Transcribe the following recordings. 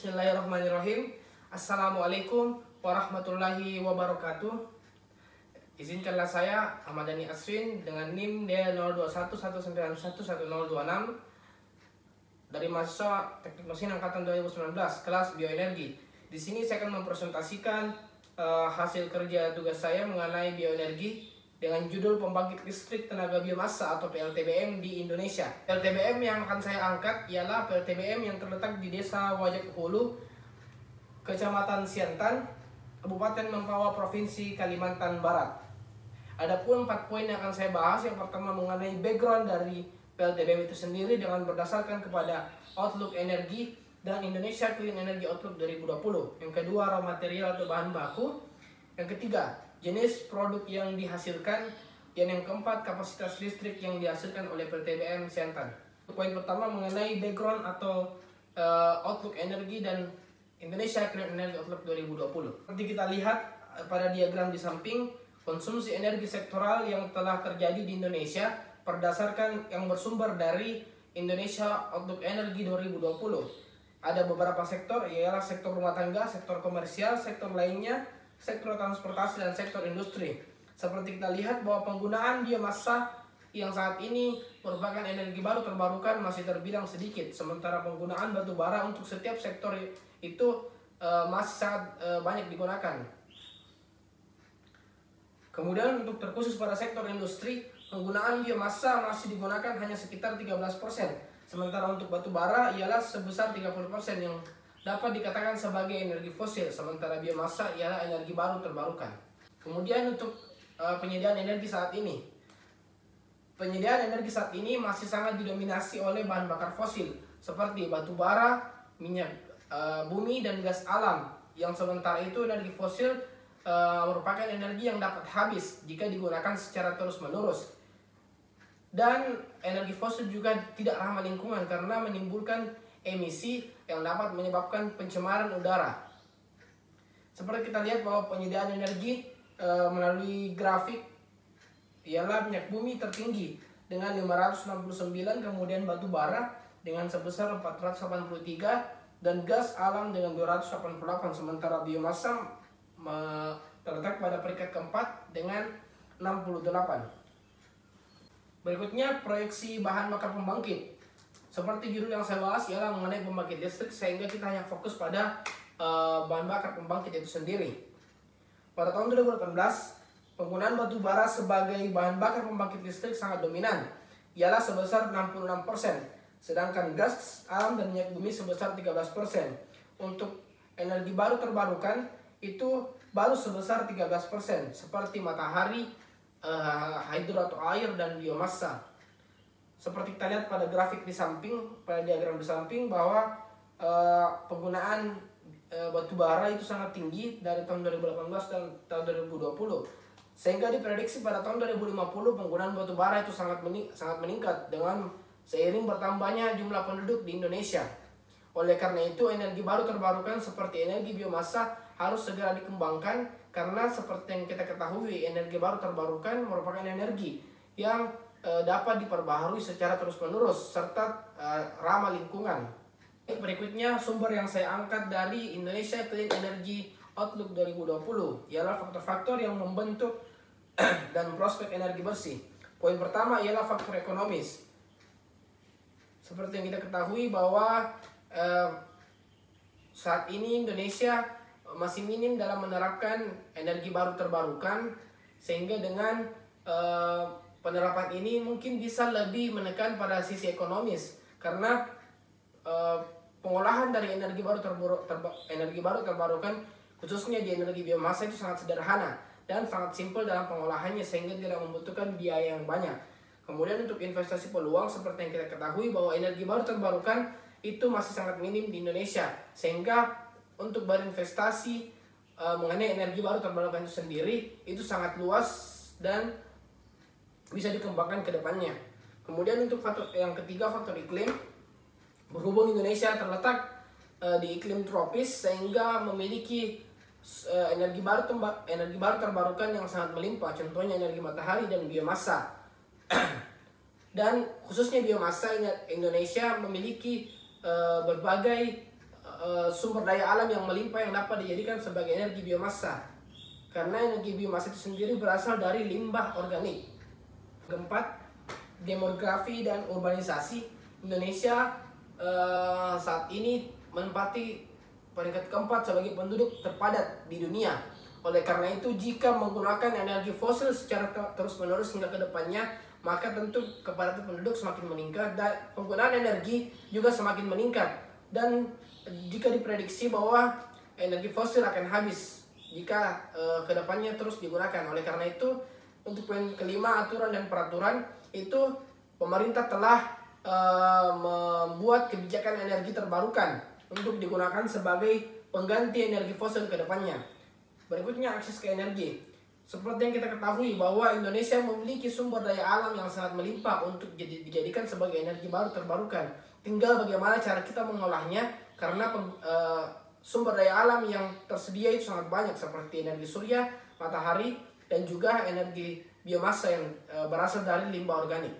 Bismillahirrahmanirrahim. Assalamualaikum warahmatullahi wabarakatuh. Izinkanlah saya Ahmad Dhani Aswin dengan NIM D0211911026 dari mahasiswa Teknik Mesin angkatan 2019 kelas Bioenergi. Di sini saya akan mempresentasikan hasil kerja tugas saya mengenai bioenergi dengan judul Pembangkit Listrik Tenaga Biomasa atau PLTBM di Indonesia. PLTBM yang akan saya angkat ialah PLTBM yang terletak di Desa Wajak Hulu, Kecamatan Siantan, Kabupaten Mempawah, Provinsi Kalimantan Barat. Adapun 4 poin yang akan saya bahas. Yang pertama mengenai background dari PLTBM itu sendiri dengan berdasarkan kepada Outlook Energi dan Indonesia Clean Energy Outlook 2020. Yang kedua, raw material atau bahan baku. Yang ketiga, jenis produk yang dihasilkan. Dan yang keempat, kapasitas listrik yang dihasilkan oleh PLTBM Siantan. Poin pertama mengenai background atau Outlook Energi dan Indonesia Clean Energy Outlook 2020. Seperti kita lihat pada diagram di samping, konsumsi energi sektoral yang telah terjadi di Indonesia berdasarkan yang bersumber dari Indonesia Outlook Energi 2020. Ada beberapa sektor, ialah sektor rumah tangga, sektor komersial, sektor lainnya, sektor transportasi, dan sektor industri. Seperti kita lihat bahwa penggunaan biomasa yang saat ini merupakan energi baru terbarukan masih terbilang sedikit, sementara penggunaan batu bara untuk setiap sektor itu masih sangat banyak digunakan. Kemudian untuk terkhusus pada sektor industri, penggunaan biomasa masih digunakan hanya sekitar 13%, sementara untuk batu bara ialah sebesar 30% yang dapat dikatakan sebagai energi fosil, sementara biomasa ialah energi baru terbarukan. Kemudian untuk penyediaan energi saat ini. Penyediaan energi saat ini masih sangat didominasi oleh bahan bakar fosil seperti batu bara, minyak bumi, dan gas alam. Yang sementara itu energi fosil merupakan energi yang dapat habis jika digunakan secara terus-menerus. Dan energi fosil juga tidak ramah lingkungan karena menimbulkan emisi yang dapat menyebabkan pencemaran udara. Seperti kita lihat bahwa penyediaan energi melalui grafik ialah minyak bumi tertinggi dengan 569, kemudian batu bara dengan sebesar 483, dan gas alam dengan 288, sementara biomasa terletak pada peringkat keempat dengan 68. Berikutnya proyeksi bahan bakar pembangkit. Seperti judul yang saya bahas ialah mengenai pembangkit listrik, sehingga kita hanya fokus pada bahan bakar pembangkit itu sendiri. Pada tahun 2018, penggunaan batu bara sebagai bahan bakar pembangkit listrik sangat dominan, ialah sebesar 66%, sedangkan gas alam dan minyak bumi sebesar 13%. Untuk energi baru terbarukan itu baru sebesar 13%, seperti matahari, hidro atau air, dan biomasa. Seperti kita lihat pada grafik di samping, pada diagram di samping, bahwa penggunaan batu bara itu sangat tinggi dari tahun 2018 dan tahun 2020. Sehingga diprediksi pada tahun 2050 penggunaan batu bara itu sangat meningkat dengan seiring bertambahnya jumlah penduduk di Indonesia. Oleh karena itu energi baru terbarukan seperti energi biomasa harus segera dikembangkan, karena seperti yang kita ketahui energi baru terbarukan merupakan energi yang dapat diperbaharui secara terus-menerus serta ramah lingkungan. Berikutnya sumber yang saya angkat dari Indonesia Clean Energy Outlook 2020 ialah faktor-faktor yang membentuk dan prospek energi bersih. Poin pertama ialah faktor ekonomis. Seperti yang kita ketahui bahwa saat ini Indonesia masih minim dalam menerapkan energi baru terbarukan, sehingga dengan penerapan ini mungkin bisa lebih menekan pada sisi ekonomis, karena pengolahan dari energi baru terbarukan khususnya di energi biomasa itu sangat sederhana dan sangat simpel dalam pengolahannya, sehingga tidak membutuhkan biaya yang banyak. Kemudian untuk investasi peluang, seperti yang kita ketahui bahwa energi baru terbarukan itu masih sangat minim di Indonesia, sehingga untuk berinvestasi mengenai energi baru terbarukan itu sendiri itu sangat luas dan bisa dikembangkan ke depannya. Kemudian untuk faktor yang ketiga, faktor iklim. Berhubung Indonesia terletak di iklim tropis, sehingga memiliki energi baru terbarukan yang sangat melimpah, contohnya energi matahari dan biomasa. Dan khususnya biomasa, Indonesia memiliki berbagai sumber daya alam yang melimpah yang dapat dijadikan sebagai energi biomassa. Karena energi biomassa itu sendiri berasal dari limbah organik. Keempat, demografi dan urbanisasi. Indonesia saat ini menempati peringkat keempat sebagai penduduk terpadat di dunia. Oleh karena itu, jika menggunakan energi fosil secara terus-menerus hingga ke depannya, maka tentu kepadatan penduduk semakin meningkat dan penggunaan energi juga semakin meningkat. Dan jika diprediksi bahwa energi fosil akan habis jika ke depannya terus digunakan. Oleh karena itu, untuk poin kelima, aturan dan peraturan, itu pemerintah telah membuat kebijakan energi terbarukan untuk digunakan sebagai pengganti energi fosil ke depannya. Berikutnya, akses ke energi. Seperti yang kita ketahui bahwa Indonesia memiliki sumber daya alam yang sangat melimpah untuk dijadikan sebagai energi baru terbarukan. Tinggal bagaimana cara kita mengolahnya, karena sumber daya alam yang tersedia itu sangat banyak, seperti energi surya, matahari, dan juga energi biomassa yang berasal dari limbah organik.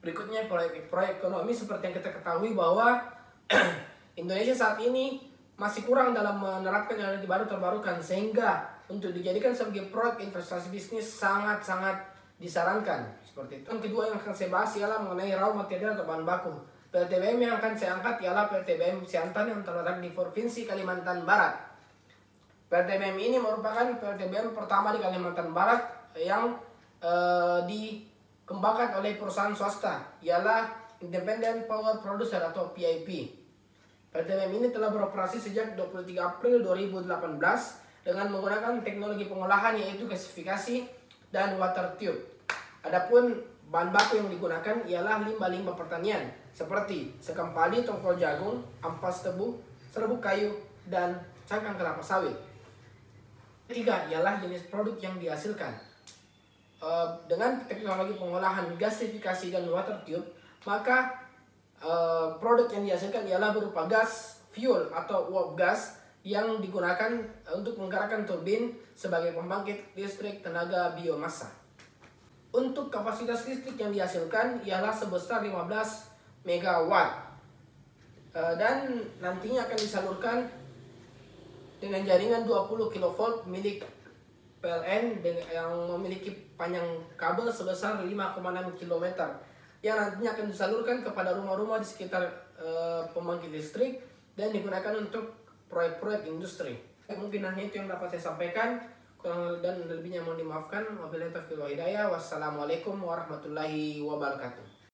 Berikutnya, proyek ekonomi. Seperti yang kita ketahui bahwa Indonesia saat ini masih kurang dalam menerapkan energi baru terbarukan, sehingga untuk dijadikan sebagai proyek investasi bisnis sangat-sangat disarankan. Seperti itu. Yang kedua yang akan saya bahas ialah mengenai raw material atau bahan baku. PLTBM yang akan saya angkat ialah PLTBM Siantan yang terletak di Provinsi Kalimantan Barat. PLTBM ini merupakan PLTBM pertama di Kalimantan Barat yang dikembangkan oleh perusahaan swasta, ialah Independent Power Producer atau PIP. PLTBM ini telah beroperasi sejak 23 April 2018 dengan menggunakan teknologi pengolahan yaitu gasifikasi dan water tube. Adapun bahan baku yang digunakan ialah limbah-limbah pertanian seperti sekam padi, tongkol jagung, ampas tebu, serbuk kayu, dan cangkang kelapa sawit. Ketiga ialah jenis produk yang dihasilkan. Dengan teknologi pengolahan gasifikasi dan water tube, maka produk yang dihasilkan ialah berupa gas, fuel atau uap gas yang digunakan untuk menggerakkan turbin sebagai pembangkit listrik tenaga biomassa. Untuk kapasitas listrik yang dihasilkan ialah sebesar 15 MW dan nantinya akan disalurkan dengan jaringan 20 kV milik PLN yang memiliki panjang kabel sebesar 5,6 km yang nantinya akan disalurkan kepada rumah-rumah di sekitar pembangkit listrik dan digunakan untuk proyek-proyek industri. Mungkin hanya itu yang dapat saya sampaikan. Kurang dan lebihnya mohon dimaafkan. Wabillahi taufiq wal hidayah. Wassalamualaikum warahmatullahi wabarakatuh.